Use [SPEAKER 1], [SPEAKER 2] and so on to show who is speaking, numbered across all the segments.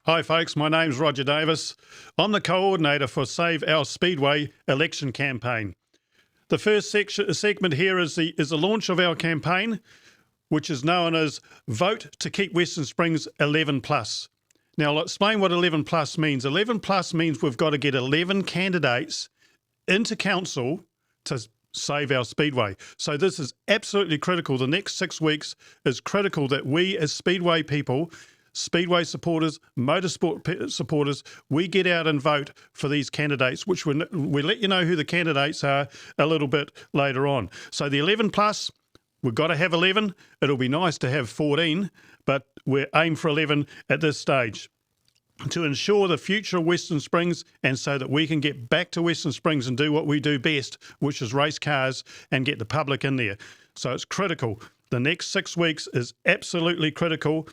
[SPEAKER 1] Hi folks, my name's Roger Davis. I'm the coordinator for Save Our Speedway election campaign. The first segment here is the launch of our campaign, which is known as Vote to Keep Western Springs 11 plus. Now I'll explain what 11 plus means. 11 plus means we've got to get 11 candidates into council to save our speedway. So this is absolutely critical. The next 6 weeks is critical that we as speedway people, speedway supporters, motorsport supporters, we get out and vote for these candidates, which we let you know who the candidates are a little bit later on. So the 11 plus, we've got to have 11. It'll be nice to have 14, but we're aiming for 11 at this stage to ensure the future of Western Springs and so that we can get back to Western Springs and do what we do best, which is race cars and get the public in there. So it's critical. The next 6 weeks is absolutely critical.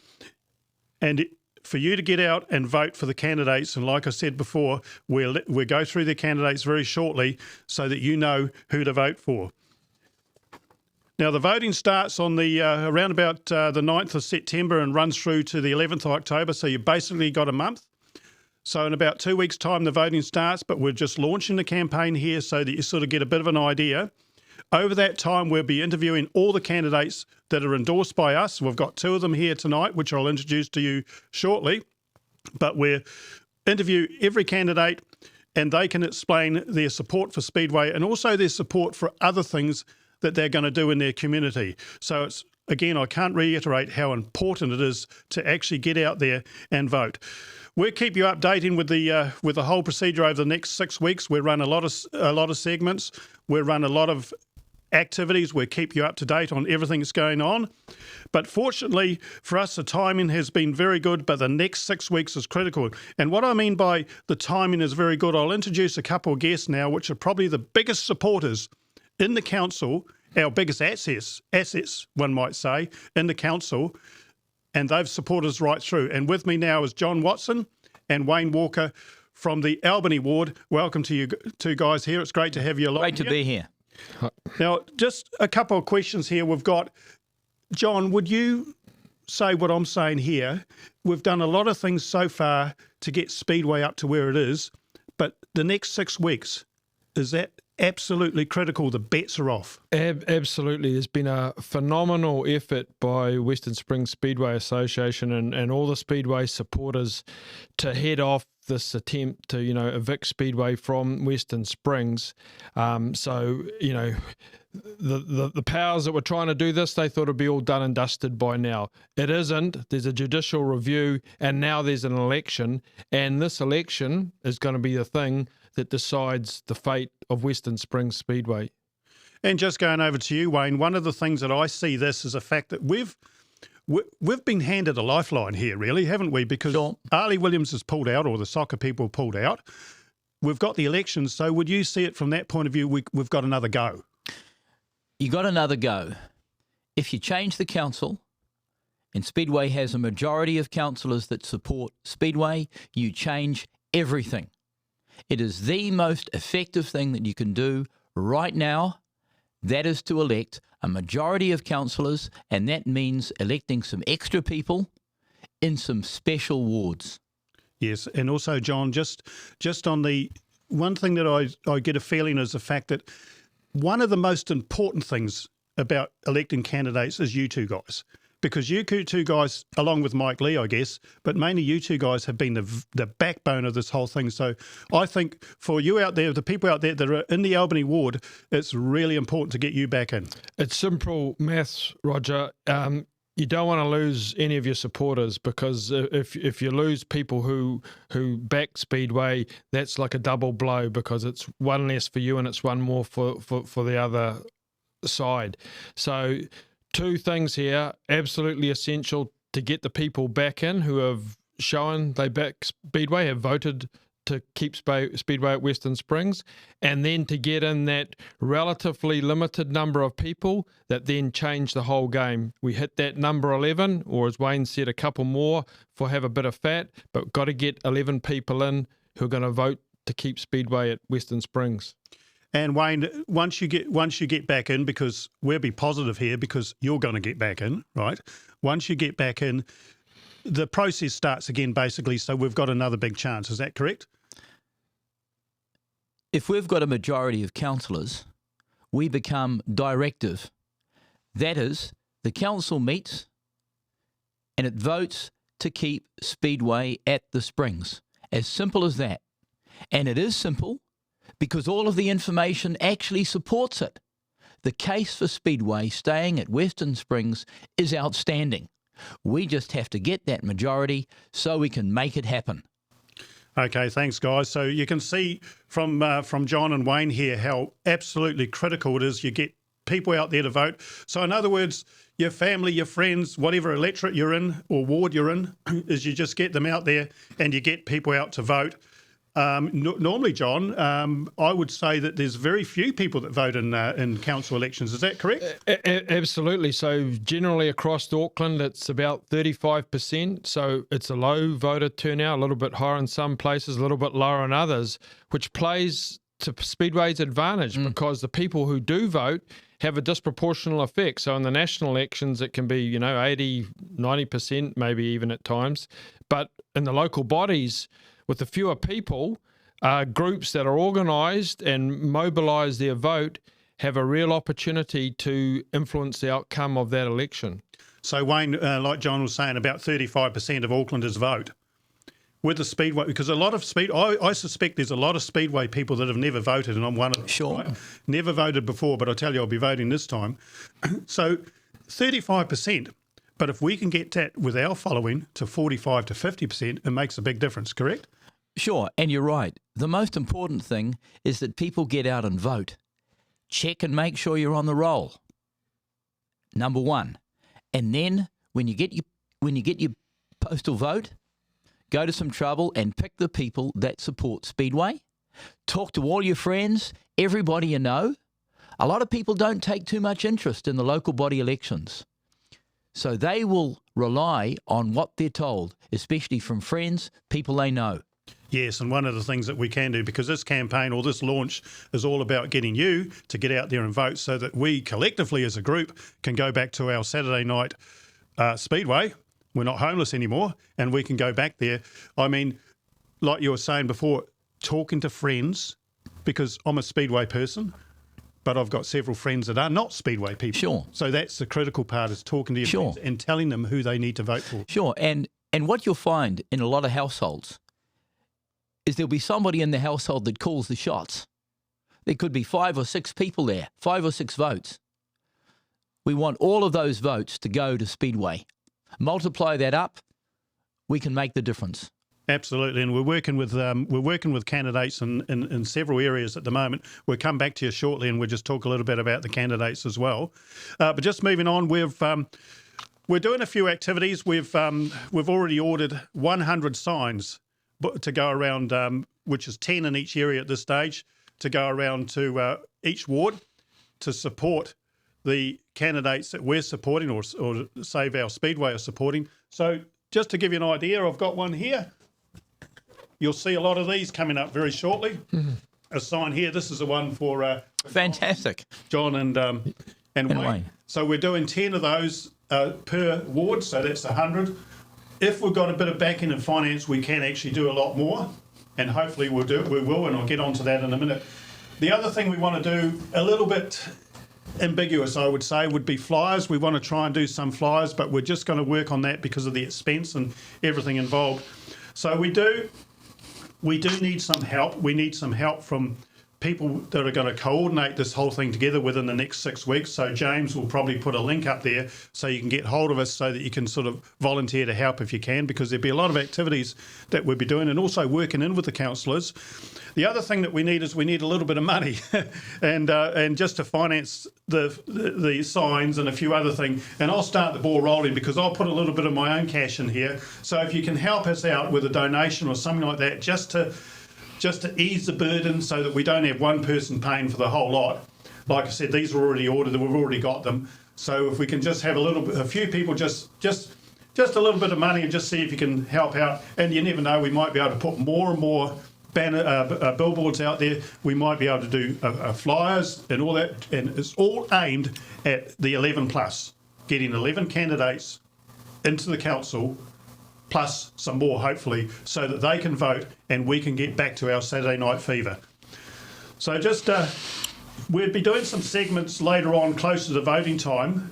[SPEAKER 1] And for you to get out and vote for the candidates, and like I said before, we'll go through the candidates very shortly so that you know who to vote for. Now, the voting starts on the around about the 9th of September and runs through to the 11th of October, so you've basically got a month. So in about 2 weeks' time, the voting starts, but we're just launching the campaign here so that you sort of get a bit of an idea. Over that time, we'll be interviewing all the candidates that are endorsed by us. We've got 2 of them here tonight, which I'll introduce to you shortly. But we'll interview every candidate and they can explain their support for Speedway and also their support for other things that they're going to do in their community. So it's, again, I can't reiterate how important it is to actually get out there and vote. We'll keep you updating with the whole procedure over the next 6 weeks. We'll run a lot of segments. We'll run a lot of activities. We'll keep you up to date on everything that's going on. But fortunately for us, the timing has been very good, but the next 6 weeks is critical. And what I mean by the timing is very good, I'll introduce a couple of guests now, which are probably the biggest supporters in the council, our biggest assets, one might say, in the council, and they've supported us right through. And with me now is John Watson and Wayne Walker from the Albany ward. Welcome to you two guys here. It's great to have you along.
[SPEAKER 2] Great to be here.
[SPEAKER 1] Now, just a couple of questions here. We've got, John, would you say what I'm saying here? We've done a lot of things so far to get Speedway up to where it is, but the next 6 weeks, is that absolutely critical? The bets are off.
[SPEAKER 3] Absolutely. There's been a phenomenal effort by Western Springs Speedway Association and all the Speedway supporters to head off this attempt to, evict Speedway from Western Springs. So, the powers that were trying to do this, they thought it'd be all done and dusted by now. It isn't. There's a judicial review and now there's an election, and this election is going to be the thing that decides the fate of Western Springs Speedway.
[SPEAKER 1] And just going over to you, Wayne, one of the things that I see this is the fact that we've been handed a lifeline here, really, haven't we? Because
[SPEAKER 2] Sure.
[SPEAKER 1] Arlie Williams has pulled out, or the soccer people pulled out. We've got the elections, so would you see it from that point of view, we've got another go?
[SPEAKER 2] You got another go. If you change the council, and Speedway has a majority of councillors that support Speedway, you change everything. It is the most effective thing that you can do right now. That is to elect a majority of councillors, and that means electing some extra people in some special wards.
[SPEAKER 1] Yes, and also, John, just on the one thing that I get a feeling is the fact that one of the most important things about electing candidates is you two guys. Because you two guys, along with Mike Lee, I guess, but mainly you two guys have been the backbone of this whole thing. So I think for you out there, the people out there that are in the Albany ward, it's really important to get you back in.
[SPEAKER 3] It's simple maths, Roger. You don't want to lose any of your supporters, because if you lose people who back Speedway, that's like a double blow, because it's one less for you and it's one more for the other side. So 2 things here, absolutely essential to get the people back in who have shown they back Speedway, have voted to keep Speedway at Western Springs, and then to get in that relatively limited number of people that then change the whole game. We hit that number 11, or as Wayne said, a couple more for have a bit of fat, but got to get 11 people in who are going to vote to keep Speedway at Western Springs.
[SPEAKER 1] And Wayne, once you get back in, because we'll be positive here, because you're going to get back in, right? Once you get back in, the process starts again, basically, so we've got another big chance. Is that correct?
[SPEAKER 2] If we've got a majority of councillors, we become directive. That is, the council meets and it votes to keep Speedway at the Springs. As simple as that. And it is simple because all of the information actually supports it. The case for Speedway staying at Western Springs is outstanding. We just have to get that majority so we can make it happen.
[SPEAKER 1] Okay, thanks, guys. So you can see from John and Wayne here how absolutely critical it is you get people out there to vote. So in other words, your family, your friends, whatever electorate you're in or ward you're in, is you just get them out there and you get people out to vote. Normally, John, I would say that there's very few people that vote in council elections. Is that correct?
[SPEAKER 3] Absolutely. So generally across Auckland, it's about 35%. So it's a low voter turnout, a little bit higher in some places, a little bit lower in others, which plays to Speedway's advantage because the people who do vote have a disproportional effect. So in the national elections, it can be, 80, 90%, maybe even at times. But in the local bodies, with the fewer people, groups that are organised and mobilise their vote have a real opportunity to influence the outcome of that election.
[SPEAKER 1] So Wayne, like John was saying, about 35% of Aucklanders vote with the Speedway, because a lot of I suspect there's a lot of Speedway people that have never voted, and I'm one of them.
[SPEAKER 2] Sure.
[SPEAKER 1] Right? Never voted before, but I tell you, I'll be voting this time. So 35%. But if we can get that with our following to 45 to 50%, it makes a big difference, correct?
[SPEAKER 2] Sure, and you're right. The most important thing is that people get out and vote. Check and make sure you're on the roll. Number one. And then when you get your postal vote, go to some trouble and pick the people that support Speedway. Talk to all your friends, everybody you know. A lot of people don't take too much interest in the local body elections. So they will rely on what they're told, especially from friends, people they know.
[SPEAKER 1] Yes, and one of the things that we can do, because this campaign or this launch is all about getting you to get out there and vote so that we collectively as a group can go back to our Saturday night Speedway. We're not homeless anymore and we can go back there. I mean, like you were saying before, talking to friends, because I'm a Speedway person, but I've got several friends that are not Speedway people.
[SPEAKER 2] Sure.
[SPEAKER 1] So that's the critical part, is talking to your friends and telling them who they need to vote for.
[SPEAKER 2] Sure, and what you'll find in a lot of households is there'll be somebody in the household that calls the shots. There could be 5 or 6 people there, 5 or 6 votes. We want all of those votes to go to Speedway. Multiply that up, we can make the difference.
[SPEAKER 1] Absolutely, and we're working with candidates in several areas at the moment. We'll come back to you shortly, and we'll just talk a little bit about the candidates as well. But just moving on, we're doing a few activities. We've already ordered 100 signs to go around, which is 10 in each area at this stage, to go around to each ward to support the candidates that we're supporting or Save Our Speedway are supporting. So just to give you an idea, I've got one here. You'll see a lot of these coming up very shortly. Mm-hmm. A sign here. This is the one for
[SPEAKER 2] fantastic
[SPEAKER 1] John and Wayne. So we're doing 10 of those per ward, so that's 100. If we've got a bit of backing and finance, we can actually do a lot more, and hopefully we will, and I'll get onto that in a minute. The other thing we want to do, a little bit ambiguous, I would say, would be flyers. We want to try and do some flyers, but we're just going to work on that because of the expense and everything involved. So we do need some help. We need some help from people that are going to coordinate this whole thing together within the next 6 weeks. So James will probably put a link up there so you can get hold of us so that you can sort of volunteer to help if you can, because there'll be a lot of activities that we'll be doing, and also working in with the councillors. The other thing that we need is we need a little bit of money and just to finance the signs and a few other things. And I'll start the ball rolling because I'll put a little bit of my own cash in here. So if you can help us out with a donation or something like that, just to ease the burden so that we don't have one person paying for the whole lot. Like I said, these are already ordered, we've already got them. So if we can just have a few people, just a little bit of money, and just see if you can help out. And you never know, we might be able to put more and more billboards out there. We might be able to do flyers and all that. And it's all aimed at the 11 plus, getting 11 candidates into the council plus some more hopefully, so that they can vote and we can get back to our Saturday night fever. So just we'll be doing some segments later on closer to voting time,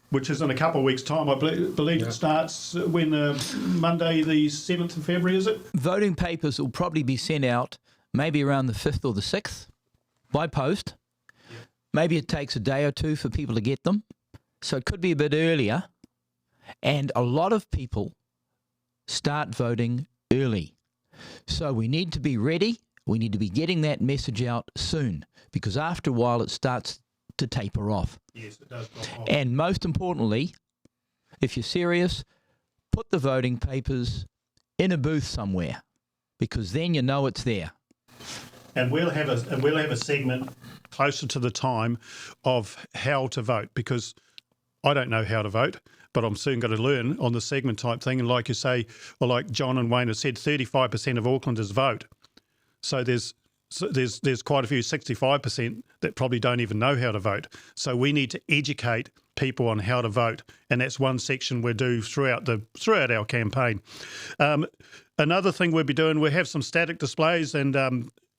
[SPEAKER 1] which is in a couple of weeks' time. I believe it starts when Monday the 7th of February, is it?
[SPEAKER 2] Voting papers will probably be sent out maybe around the 5th or the 6th by post. Maybe it takes a day or two for people to get them. So it could be a bit earlier. And a lot of people start voting early. So we need to be ready. We need to be getting that message out soon, because after a while it starts to taper off.
[SPEAKER 1] Yes, it does.
[SPEAKER 2] And most importantly, if you're serious, put the voting papers in a booth somewhere, because then you know it's there.
[SPEAKER 1] And we'll have a segment closer to the time of how to vote, because I don't know how to vote, but I'm soon going to learn on the segment type thing. And like you say, or like John and Wayne have said, 35% of Aucklanders vote. So there's quite a few, 65%, that probably don't even know how to vote. So we need to educate people on how to vote, and that's one section we'll do throughout our campaign. Another thing we'll be doing, we'll have some static displays and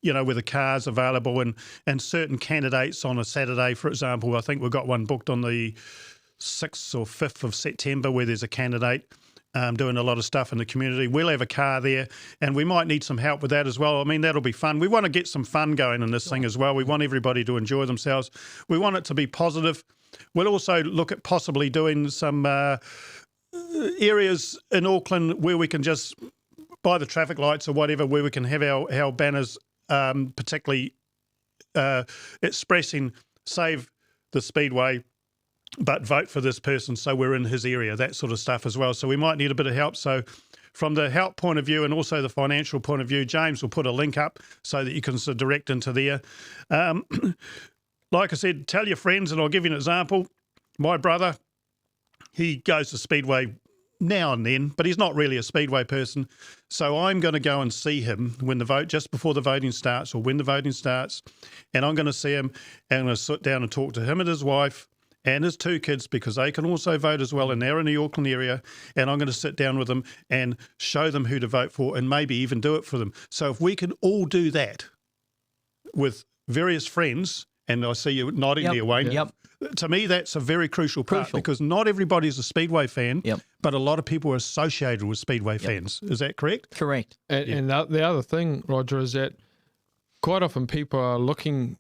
[SPEAKER 1] with the cars available and certain candidates on a Saturday, for example. I think we've got one booked on the 6th or 5th of September where there's a candidate doing a lot of stuff in the community. We'll have a car there, and we might need some help with that as well. I mean, that'll be fun. We want to get some fun going in this thing as well. We want everybody to enjoy themselves. We want it to be positive. We'll also look at possibly doing some areas in Auckland where we can just, by the traffic lights or whatever, where we can have our banners particularly expressing save the Speedway, but vote for this person so we're in his area, that sort of stuff as well. So we might need a bit of help. So from the help point of view and also the financial point of view, James will put a link up so that you can sort of direct into there. Like I said, tell your friends, and I'll give you an example. My brother, he goes to Speedway now and then, but he's not really a Speedway person. So I'm going to go and see him just before the voting starts or when the voting starts, and I'm going to see him and I'm going to sit down and talk to him and his wife and his 2 kids, because they can also vote as well, and they're in the Auckland area, and I'm going to sit down with them and show them who to vote for and maybe even do it for them. So if we can all do that with various friends, and I see you nodding there, Wayne.
[SPEAKER 2] Yep.
[SPEAKER 1] To me, that's a very crucial part, because not everybody's a Speedway fan, but a lot of people are associated with Speedway fans. Is that correct?
[SPEAKER 2] Correct.
[SPEAKER 3] And the other thing, Roger, is that quite often people are looking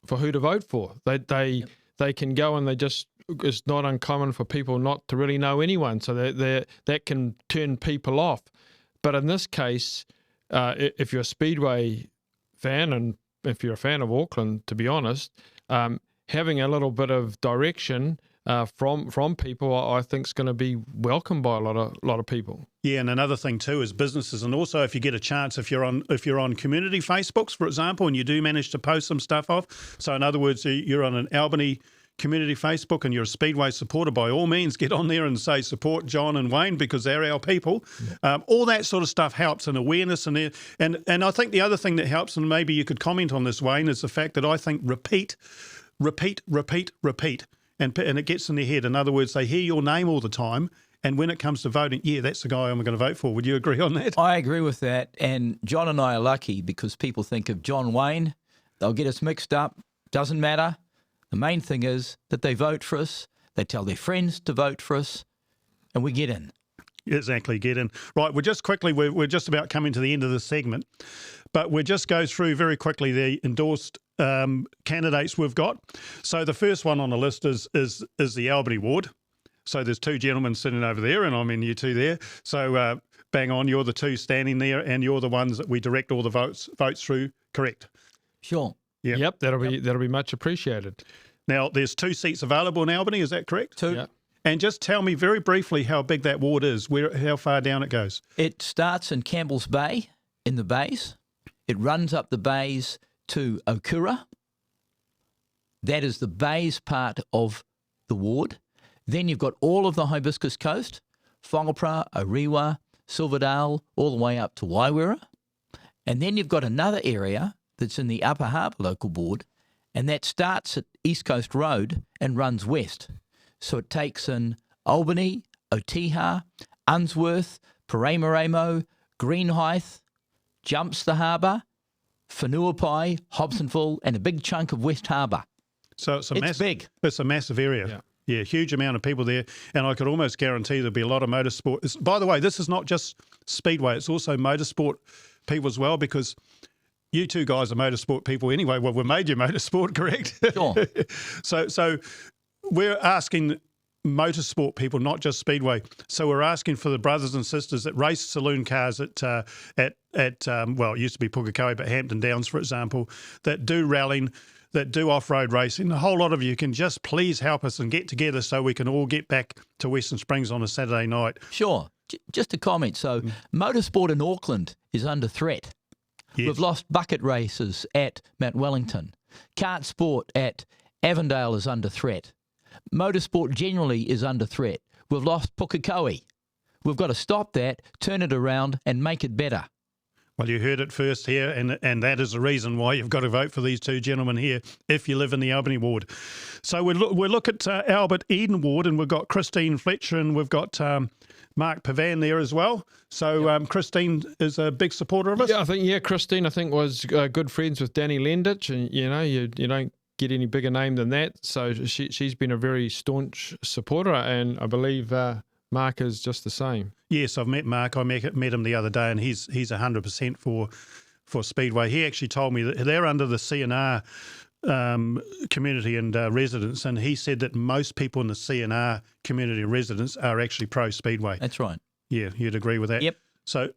[SPEAKER 3] for who to vote for. They can go and it's not uncommon for people not to really know anyone, so that can turn people off. But in this case, if you're a Speedway fan, and if you're a fan of Auckland, to be honest, having a little bit of direction from people, I think, is going to be welcomed by a lot of people. Yeah, and another thing too is businesses, and also if you get a chance, if you're on community Facebooks, for example, and you do manage to post some stuff off. So in other words, you're on an Albany community Facebook and you're a Speedway supporter, by all means get on there and say support John and Wayne, because they're our people. All that sort of stuff helps, and awareness, and I think the other thing that helps, and maybe you could comment on this, Wayne, is the fact that I think repeat, and it gets in their head. In other words, they hear your name all the time, and when it comes to voting, that's the guy I'm going to vote for. Would you agree on that?
[SPEAKER 2] I agree with that, and John and I are lucky because people think of John Wayne, they'll get us mixed up. Doesn't matter. The main thing is that they vote for us, they tell their friends to vote for us, and we get in.
[SPEAKER 1] Exactly, get in. Right, we're just about coming to the end of this segment, but we'll just go through very quickly the endorsed candidates we've got. So the first one on the list is the Albany ward. So there's 2 gentlemen sitting over there, and I mean you 2 there. So bang on, you're the 2 standing there, and you're the ones that we direct all the votes through, correct?
[SPEAKER 2] Sure.
[SPEAKER 3] Yep, that'll be much appreciated.
[SPEAKER 1] Now, there's 2 seats available in Albany, is that correct?
[SPEAKER 2] 2.
[SPEAKER 3] Yep.
[SPEAKER 1] And just tell me very briefly how big that ward is, how far down it goes.
[SPEAKER 2] It starts in Campbell's Bay, in the bays. It runs up the bays to Okura. That is the bays part of the ward. Then you've got all of the Hibiscus Coast, Whangapara, Orewa, Silverdale, all the way up to Waiwera. And then you've got another area that's in the Upper Harbour Local Board, and that starts at East Coast Road and runs west. So it takes in Albany, Otiha, Unsworth, Paramaramo, Greenhithe, Jumps the Harbour, Whanuapai, Hobsonville, and a big chunk of West Harbour.
[SPEAKER 1] So it's
[SPEAKER 2] big.
[SPEAKER 1] It's a massive area. Yeah, huge amount of people there. And I could almost guarantee there'll be a lot of motorsport. By the way, this is not just Speedway, it's also motorsport people as well, because you two guys are motorsport people anyway. Well, we made you motorsport, correct?
[SPEAKER 2] Sure.
[SPEAKER 1] So we're asking motorsport people, not just Speedway. So we're asking for the brothers and sisters that race saloon cars at well, it used to be Pukekohe, but Hampton Downs, for example, that do rallying, that do off-road racing. A whole lot of you can just please help us and get together so we can all get back to Western Springs on a Saturday night.
[SPEAKER 2] Sure. Just a comment. So motorsport in Auckland is under threat.
[SPEAKER 1] Yes.
[SPEAKER 2] We've lost bucket races at Mount Wellington. Kart sport at Avondale is under threat. Motorsport generally is under threat. We've lost Pukekohe. We've got to stop that, turn it around and make it better.
[SPEAKER 1] Well, you heard it first here, and that is the reason why you've got to vote for these two gentlemen here if you live in the Albany ward. So we'll look at Albert Eden ward, and we've got Christine Fletcher, and we've got Mark Pavan there as well. So Christine is a big supporter of us?
[SPEAKER 3] Yeah, Christine, I think, was good friends with Danny Lendich, and, you don't get any bigger name than that. So she's been a very staunch supporter, and I believe Mark is just the same. Yes,
[SPEAKER 1] I've met Mark. I met him the other day, and he's 100% for Speedway. He actually told me that they're under the CNR community and residents, and he said that most people in the CNR community and residents are actually pro Speedway.
[SPEAKER 2] That's right.
[SPEAKER 1] Yeah, you'd agree with that.
[SPEAKER 2] Yep.
[SPEAKER 1] So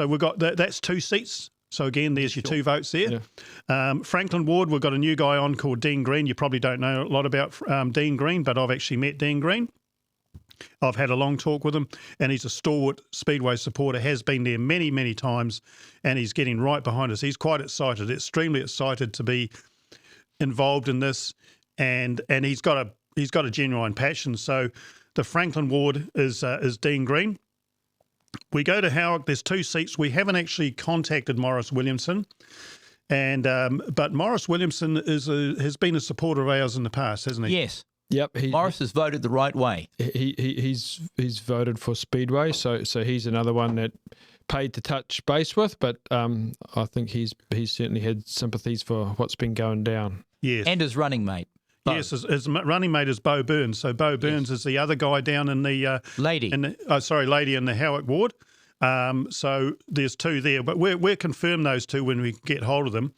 [SPEAKER 1] we've got that's 2 seats. So again, there's your 2 votes there. Yeah. Franklin ward, we've got a new guy on called Dean Green. You probably don't know a lot about Dean Green, but I've actually met Dean Green. I've had a long talk with him, and he's a stalwart Speedway supporter, has been there many, many times, and he's getting right behind us. He's quite excited, extremely excited to be involved in this, and he's got a genuine passion. So the Franklin ward is Dean Green. We go to Howick. There's 2 seats. We haven't actually contacted Morris Williamson, and but Morris Williamson has been a supporter of ours in the past, hasn't he?
[SPEAKER 2] Yes.
[SPEAKER 3] Yep,
[SPEAKER 2] Morris has voted the right way.
[SPEAKER 3] He's voted for Speedway, so he's another one that paid to touch base with. But I think he's certainly had sympathies for what's been going down.
[SPEAKER 1] Yes,
[SPEAKER 2] and his running mate. Bo.
[SPEAKER 1] Yes, his running mate is Bo Burns. So Bo Burns is the other guy down in the lady in the Howick ward. So there's 2 there, but we'll confirm those 2 when we get hold of them.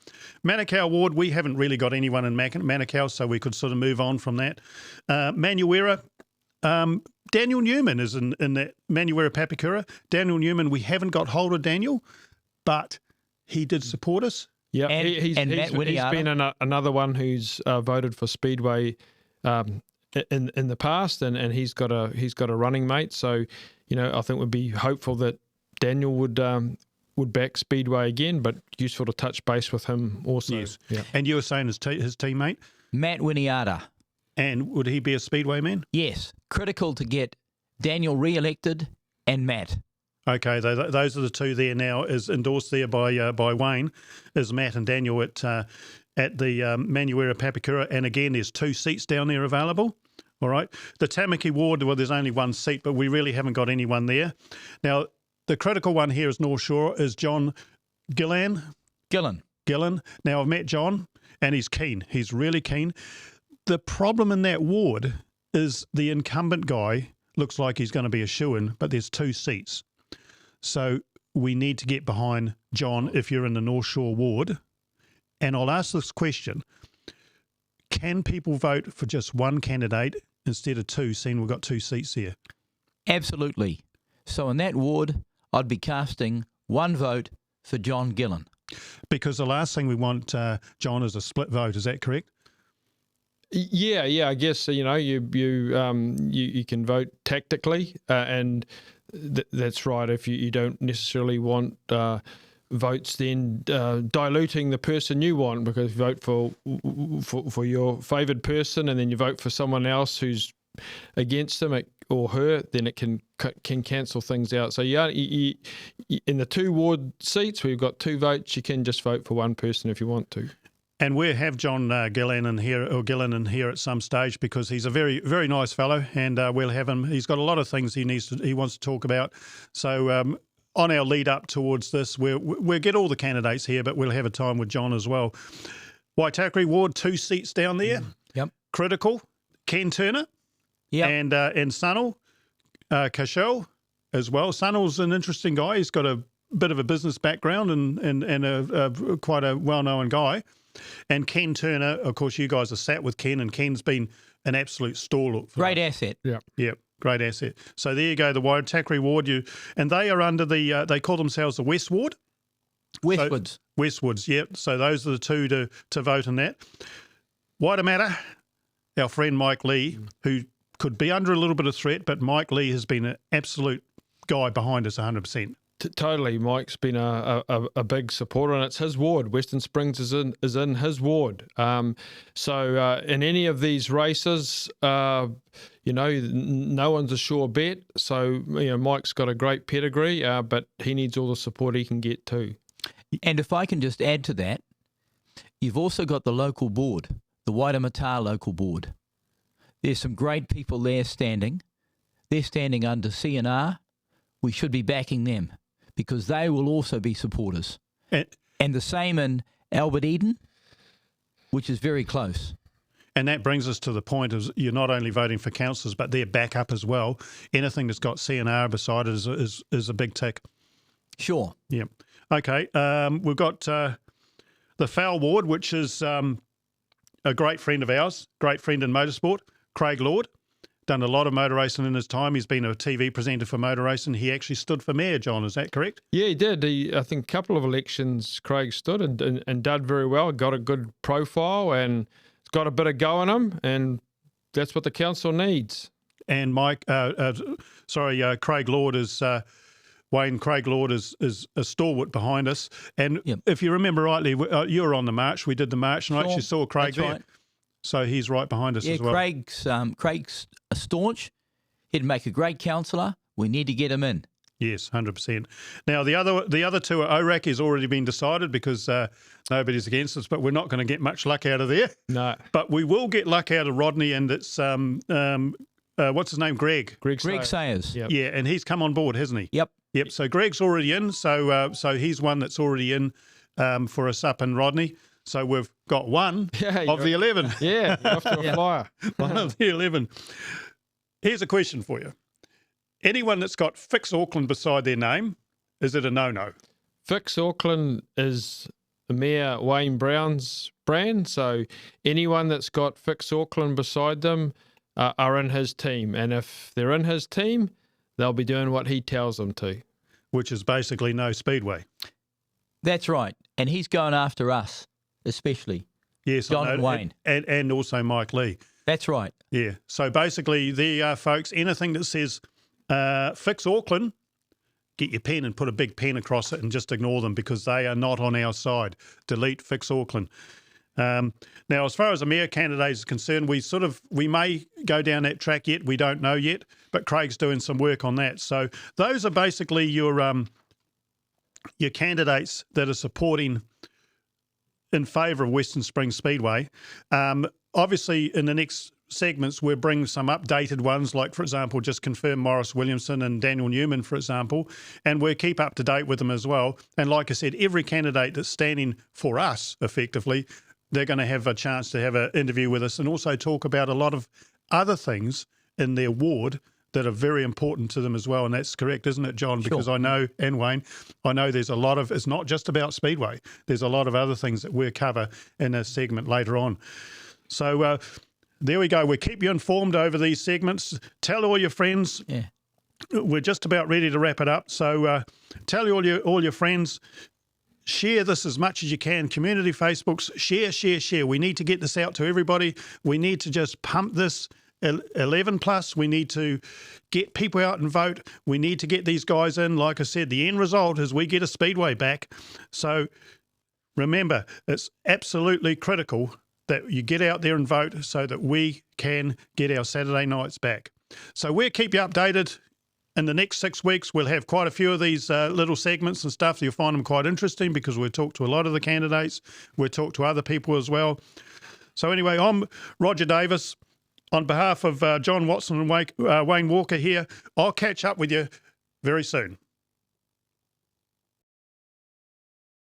[SPEAKER 1] Manukau ward, we haven't really got anyone in Manukau, so we could sort of move on from that. Manuera, Daniel Newman is in that Manuera Papakura. Daniel Newman, we haven't got hold of Daniel, but he did support us.
[SPEAKER 3] Yeah, he's been another one who's voted for Speedway in the past, and he's got a running mate. So, I think we'd be hopeful that Daniel would back Speedway again, but useful to touch base with him also.
[SPEAKER 1] Yes. Yeah. And you were saying his teammate?
[SPEAKER 2] Matt Winiata.
[SPEAKER 1] And would he be a Speedway man?
[SPEAKER 2] Yes. Critical to get Daniel re-elected and Matt.
[SPEAKER 1] Okay, those are the 2 there now, is endorsed there by Wayne, is Matt and Daniel at the Manuera Papakura. And again, there's 2 seats down there available. All right. The Tamaki ward, well, there's only 1 seat, but we really haven't got anyone there. Now, the critical one here is North Shore, is John Gillan. Now, I've met John, and he's keen. He's really keen. The problem in that ward is the incumbent guy looks like he's going to be a shoo-in, but there's 2 seats. So we need to get behind John if you're in the North Shore ward. And I'll ask this question. Can people vote for just one candidate instead of 2, seeing we've got 2 seats here?
[SPEAKER 2] Absolutely. So in that ward, I'd be casting 1 vote for John Gillan.
[SPEAKER 1] Because the last thing we want, John, is a split vote. Is that correct?
[SPEAKER 3] Yeah. I guess you can vote tactically, and that's right. If you don't necessarily want votes then diluting the person you want, because you vote for your favoured person and then you vote for someone else who's against him or her, then it can cancel things out. So you in the 2 ward seats where you've got 2 votes, you can just vote for one person if you want to.
[SPEAKER 1] And we'll have John Gillan in here at some stage, because he's a very, very nice fellow, and we'll have him. He's got a lot of things he wants to talk about. So on our lead up towards this, we'll get all the candidates here, but we'll have a time with John as well. Waitakere Ward, 2 seats down there.
[SPEAKER 2] Yep.
[SPEAKER 1] Critical. Ken Turner.
[SPEAKER 2] Yep.
[SPEAKER 1] And Sunil Cashel as well. Sunil's an interesting guy. He's got a bit of a business background and quite a well-known guy. And Ken Turner, of course, you guys are sat with Ken, and Ken's been an absolute stalwart.
[SPEAKER 2] Great asset.
[SPEAKER 3] Yeah.
[SPEAKER 1] Yeah, great asset. So there you go, the Waitakere Ward. And they are under the, they call themselves the West Ward.
[SPEAKER 2] Westwards.
[SPEAKER 1] So, Westwards, yep. So those are the two to vote in that. Waitemata, our friend Mike Lee, who could be under a little bit of threat, but Mike Lee has been an absolute guy behind us 100%.
[SPEAKER 3] Totally, Mike's been a big supporter, and it's his ward. Western Springs is in his ward. So in any of these races, no one's a sure bet. So Mike's got a great pedigree, but he needs all the support he can get too.
[SPEAKER 2] And if I can just add to that, you've also got the local board, the Waitemata local board. There's some great people there standing. They're standing under CNR. We should be backing them, because they will also be supporters. And the same in Albert Eden, which is very close.
[SPEAKER 1] And that brings us to the point of you're not only voting for councillors, but their backup as well. Anything that's got CNR beside it is a big tick.
[SPEAKER 2] Sure.
[SPEAKER 1] Yeah. Okay. We've got the Fowl Ward, which is a great friend of ours, great friend in motorsport, Craig Lord. Done a lot of motor racing in his time. He's been a TV presenter for motor racing. He actually stood for mayor, John. Is that correct?
[SPEAKER 3] Yeah, he did. I think a couple of elections Craig stood and did very well. Got a good profile and it's got a bit of go in him, and that's what the council needs.
[SPEAKER 1] And Craig Lord is Wayne. Craig Lord is a stalwart behind us. And if you remember rightly, you were on the march. We did the march, and I actually saw Craig there. Right. So he's right behind us as well.
[SPEAKER 2] Craig's a staunch. He'd make a great councillor. We need to get him in.
[SPEAKER 1] Yes, 100%. Now, the other two, ORAC has already been decided, because nobody's against us, but we're not going to get much luck out of there.
[SPEAKER 3] No.
[SPEAKER 1] But we will get luck out of Rodney, and it's, what's his name, Greg
[SPEAKER 2] Sayers.
[SPEAKER 3] Yep.
[SPEAKER 1] Yeah, and he's come on board, hasn't he?
[SPEAKER 2] Yep.
[SPEAKER 1] So Greg's already in, so he's one that's already in for us up in Rodney. So we've got one of the 11.
[SPEAKER 3] Yeah, you're off to a flyer.
[SPEAKER 1] One of the 11. Here's a question for you. Anyone that's got Fix Auckland beside their name, is it a no-no?
[SPEAKER 3] Fix Auckland is Mayor Wayne Brown's brand, so anyone that's got Fix Auckland beside them are in his team. And if they're in his team, they'll be doing what he tells them to.
[SPEAKER 1] Which is basically no Speedway.
[SPEAKER 2] That's right. And he's going after us, especially.
[SPEAKER 1] Yes,
[SPEAKER 2] John and Wayne.
[SPEAKER 1] And also Mike Lee.
[SPEAKER 2] That's right.
[SPEAKER 1] Yeah. So basically, there you are, folks. Anything that says Fix Auckland, get your pen and put a big pen across it and just ignore them, because they are not on our side. Delete Fix Auckland. Now, as far as the mayor candidate is concerned, we may go down that track yet. We don't know yet, but Craig's doing some work on that. So those are basically your candidates that are supporting in favour of Western Springs Speedway. Obviously, in the next segments, we'll bring some updated ones, like, for example, just confirm Morris Williamson and Daniel Newman, for example, and we'll keep up to date with them as well. And like I said, every candidate that's standing for us, effectively, they're going to have a chance to have an interview with us and also talk about a lot of other things in their ward that are very important to them as well. And that's correct, isn't it, John?
[SPEAKER 2] Sure.
[SPEAKER 1] Because I know, and Wayne, I know there's a lot of, it's not just about Speedway. There's a lot of other things that we'll cover in a segment later on. So there we go. We'll keep you informed over these segments. Tell all your friends.
[SPEAKER 2] Yeah.
[SPEAKER 1] We're just about ready to wrap it up. So tell all your friends. Share this as much as you can. Community Facebooks, share. We need to get this out to everybody. We need to just pump this 11 plus. We need to get people out and vote. We need to get these guys in. Like I said, the end result is we get a Speedway back. So remember, it's absolutely critical that you get out there and vote so that we can get our Saturday nights back. So we'll keep you updated in the next 6 weeks, we'll have quite a few of these little segments and stuff. You'll find them quite interesting because we'll talk to a lot of the candidates. We'll talk to other people as well. So anyway, I'm Roger Davis. On behalf of John Watson and Wayne Walker here, I'll catch up with you very soon.